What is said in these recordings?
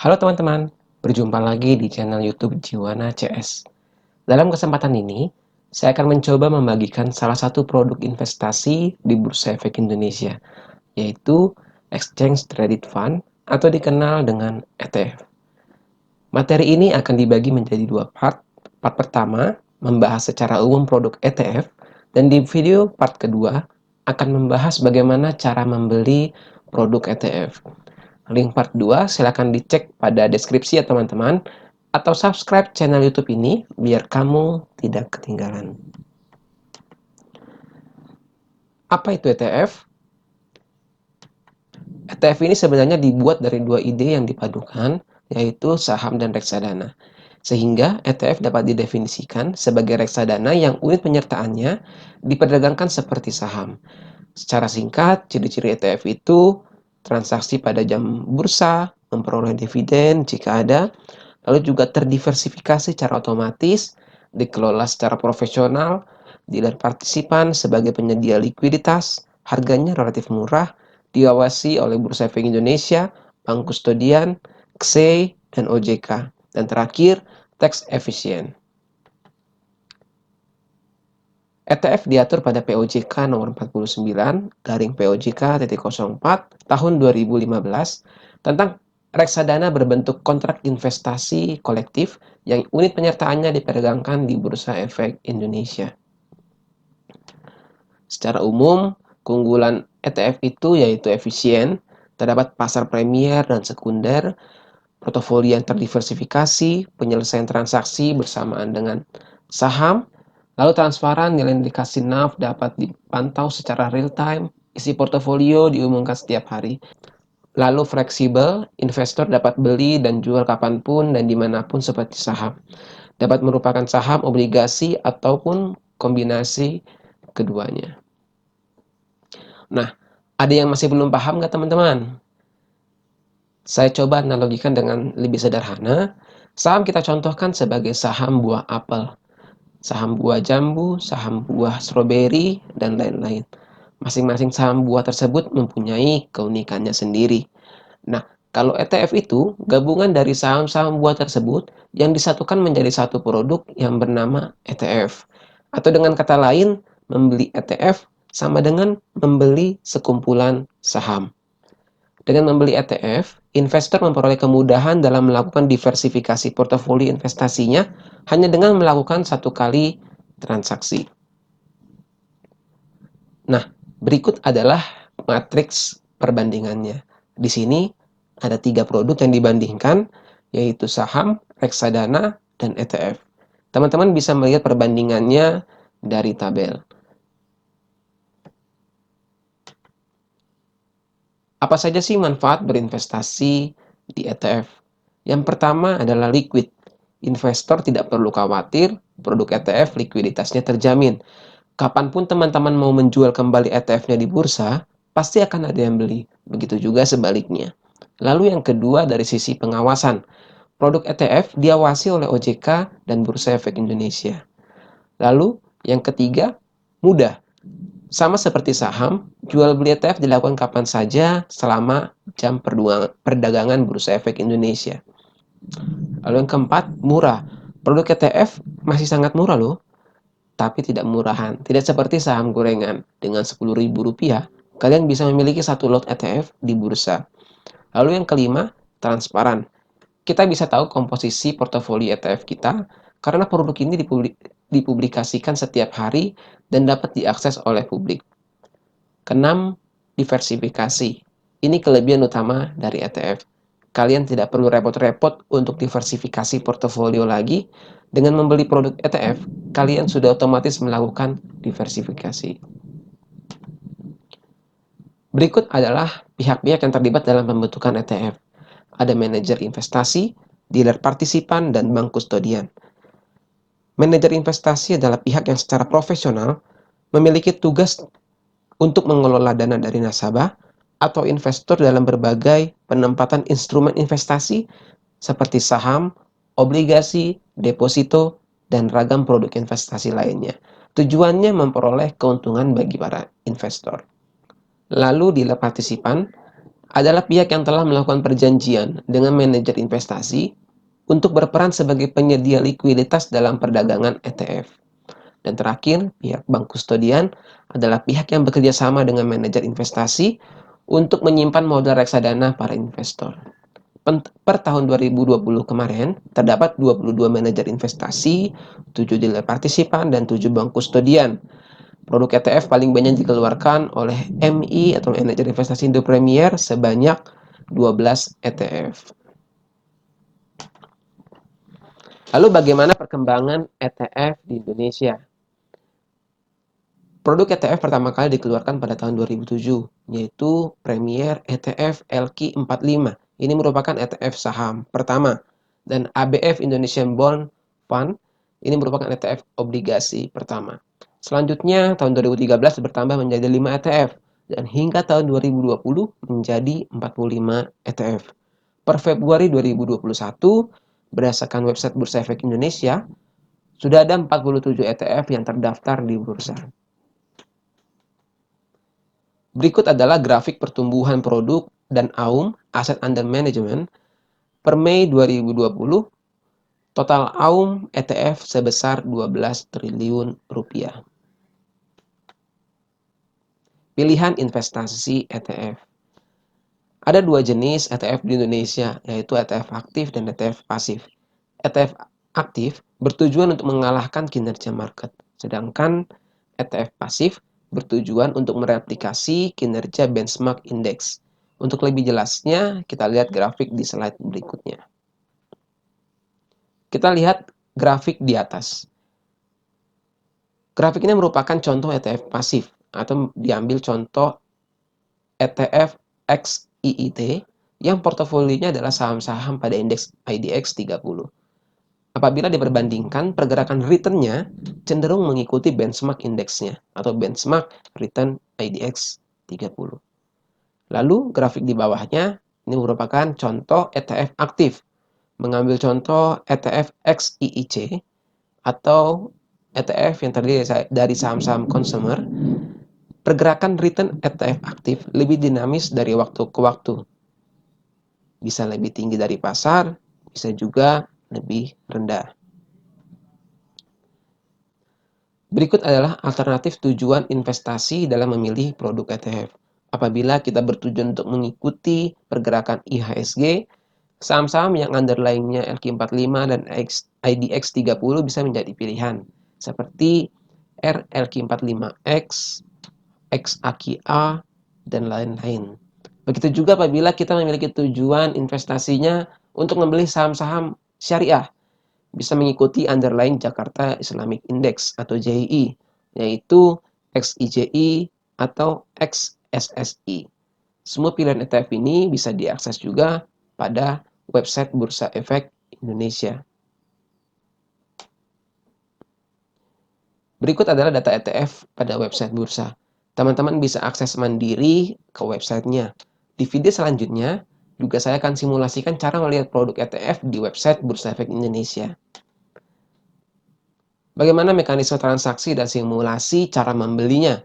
Halo teman-teman, berjumpa lagi di channel YouTube Jiwana CS. Dalam kesempatan ini, saya akan mencoba membagikan salah satu produk investasi di Bursa Efek Indonesia, yaitu Exchange Traded Fund atau dikenal dengan ETF. Materi ini akan dibagi menjadi dua part. Part pertama membahas secara umum produk ETF, dan di video part kedua akan membahas bagaimana cara membeli produk ETF. Link part 2 silakan dicek pada deskripsi ya teman-teman, atau subscribe channel YouTube ini biar kamu tidak ketinggalan. Apa itu ETF? ETF ini sebenarnya dibuat dari dua ide yang dipadukan, yaitu saham dan reksadana. Sehingga ETF dapat didefinisikan sebagai reksadana yang unit penyertaannya diperdagangkan seperti saham. Secara singkat, ciri-ciri ETF itu transaksi pada jam bursa, memperoleh dividen jika ada, lalu juga terdiversifikasi secara otomatis, dikelola secara profesional, dealer partisipan sebagai penyedia likuiditas, harganya relatif murah, diawasi oleh Bursa Efek Indonesia, bank kustodian, XE, dan OJK. Dan terakhir, tax efisien. ETF diatur pada POJK nomor 49 garing POJK.04 tahun 2015 tentang reksadana berbentuk kontrak investasi kolektif yang unit penyertaannya diperdagangkan di Bursa Efek Indonesia. Secara umum, keunggulan ETF itu yaitu efisien, terdapat pasar premier dan sekunder, portofolio yang terdiversifikasi, penyelesaian transaksi bersamaan dengan saham, lalu transparan, nilai indikasi NAV dapat dipantau secara real time, isi portofolio diumumkan setiap hari. Lalu fleksibel, investor dapat beli dan jual kapanpun dan dimanapun seperti saham. Dapat merupakan saham, obligasi, ataupun kombinasi keduanya. Nah, ada yang masih belum paham nggak teman-teman? Saya coba analogikan dengan lebih sederhana. Saham kita contohkan sebagai saham buah apel, saham buah jambu, saham buah stroberi, dan lain-lain. Masing-masing saham buah tersebut mempunyai keunikannya sendiri. Nah, kalau ETF itu gabungan dari saham-saham buah tersebut yang disatukan menjadi satu produk yang bernama ETF. Atau dengan kata lain, membeli ETF sama dengan membeli sekumpulan saham. Dengan membeli ETF, investor memperoleh kemudahan dalam melakukan diversifikasi portofolio investasinya hanya dengan melakukan satu kali transaksi. Nah, berikut adalah matriks perbandingannya. Di sini ada 3 produk yang dibandingkan, yaitu saham, reksadana, dan ETF. Teman-teman bisa melihat perbandingannya dari tabel. Apa saja sih manfaat berinvestasi di ETF? Yang pertama adalah liquid. Investor tidak perlu khawatir, produk ETF likuiditasnya terjamin. Kapanpun teman-teman mau menjual kembali ETF-nya di bursa, pasti akan ada yang beli. Begitu juga sebaliknya. Lalu yang kedua dari sisi pengawasan. Produk ETF diawasi oleh OJK dan Bursa Efek Indonesia. Lalu yang ketiga, mudah. Sama seperti saham, jual beli ETF dilakukan kapan saja selama jam perdagangan Bursa Efek Indonesia. Lalu yang keempat, murah. Produk ETF masih sangat murah loh, tapi tidak murahan. Tidak seperti saham gorengan. Dengan Rp10.000, kalian bisa memiliki satu lot ETF di bursa. Lalu yang kelima, transparan. Kita bisa tahu komposisi portofolio ETF kita karena produk ini dipublikasikan setiap hari dan dapat diakses oleh publik. Keenam, diversifikasi. Ini kelebihan utama dari ETF. Kalian tidak perlu repot-repot untuk diversifikasi portofolio lagi. Dengan membeli produk ETF, kalian sudah otomatis melakukan diversifikasi. Berikut adalah pihak-pihak yang terlibat dalam pembentukan ETF. Ada manajer investasi, dealer partisipan, dan bank kustodian. Manajer investasi adalah pihak yang secara profesional memiliki tugas untuk mengelola dana dari nasabah atau investor dalam berbagai penempatan instrumen investasi seperti saham, obligasi, deposito, dan ragam produk investasi lainnya. Tujuannya memperoleh keuntungan bagi para investor. Lalu dealer partisipan adalah pihak yang telah melakukan perjanjian dengan manajer investasi untuk berperan sebagai penyedia likuiditas dalam perdagangan ETF. Dan terakhir, pihak bank kustodian adalah pihak yang bekerja sama dengan manajer investasi untuk menyimpan modal reksadana para investor. Per tahun 2020 kemarin, terdapat 22 manajer investasi, 7 dealer partisipan, dan 7 bank kustodian. Produk ETF paling banyak dikeluarkan oleh MI atau manajer investasi Indo Premier sebanyak 12 ETF. Lalu bagaimana perkembangan ETF di Indonesia? Produk ETF pertama kali dikeluarkan pada tahun 2007, yaitu Premier ETF LQ45. Ini merupakan ETF saham pertama. Dan ABF Indonesian Bond Fund, ini merupakan ETF obligasi pertama. Selanjutnya, tahun 2013 bertambah menjadi 5 ETF. Dan hingga tahun 2020 menjadi 45 ETF. Per Februari 2021, berdasarkan website Bursa Efek Indonesia, sudah ada 47 ETF yang terdaftar di bursa. Berikut adalah grafik pertumbuhan produk dan AUM (Asset Under Management) per Mei 2020. Total AUM ETF sebesar 12 triliun rupiah. Pilihan investasi ETF. Ada dua jenis ETF di Indonesia, yaitu ETF aktif dan ETF pasif. ETF aktif bertujuan untuk mengalahkan kinerja market, sedangkan ETF pasif bertujuan untuk mereplikasi kinerja benchmark index. Untuk lebih jelasnya, kita lihat grafik di slide berikutnya. Kita lihat grafik di atas. Grafik ini merupakan contoh ETF pasif atau diambil contoh ETF XIIT yang portofolionya adalah saham-saham pada indeks IDX 30. Apabila diperbandingkan, pergerakan return-nya cenderung mengikuti benchmark indeksnya atau benchmark return IDX 30. Lalu grafik di bawahnya ini merupakan contoh ETF aktif. Mengambil contoh ETF XIIC atau ETF yang terdiri dari saham-saham consumer, pergerakan return ETF aktif lebih dinamis dari waktu ke waktu. Bisa lebih tinggi dari pasar, bisa juga lebih rendah. Berikut adalah alternatif tujuan investasi dalam memilih produk ETF. Apabila kita bertujuan untuk mengikuti pergerakan IHSG, saham-saham yang underlying-nya LQ45 dan IDX 30 bisa menjadi pilihan, seperti RLQ45X, XAQA, dan lain-lain. Begitu juga apabila kita memiliki tujuan investasinya untuk membeli saham-saham syariah, bisa mengikuti underlying Jakarta Islamic Index atau JII, yaitu XIJI atau XSSI. Semua pilihan ETF ini bisa diakses juga pada website Bursa Efek Indonesia. Berikut adalah data ETF pada website bursa. Teman-teman bisa akses mandiri ke websitenya. Di video selanjutnya, juga saya akan simulasikan cara melihat produk ETF di website Bursa Efek Indonesia. Bagaimana mekanisme transaksi dan simulasi cara membelinya?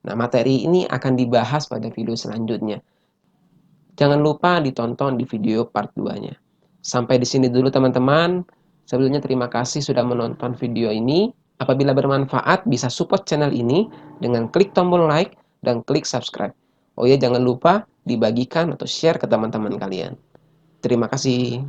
Nah, materi ini akan dibahas pada video selanjutnya. Jangan lupa ditonton di video part 2-nya. Sampai di sini dulu teman-teman. Sebelumnya terima kasih sudah menonton video ini. Apabila bermanfaat, bisa support channel ini dengan klik tombol like dan klik subscribe. Oh ya, jangan lupa dibagikan atau share ke teman-teman kalian. Terima kasih.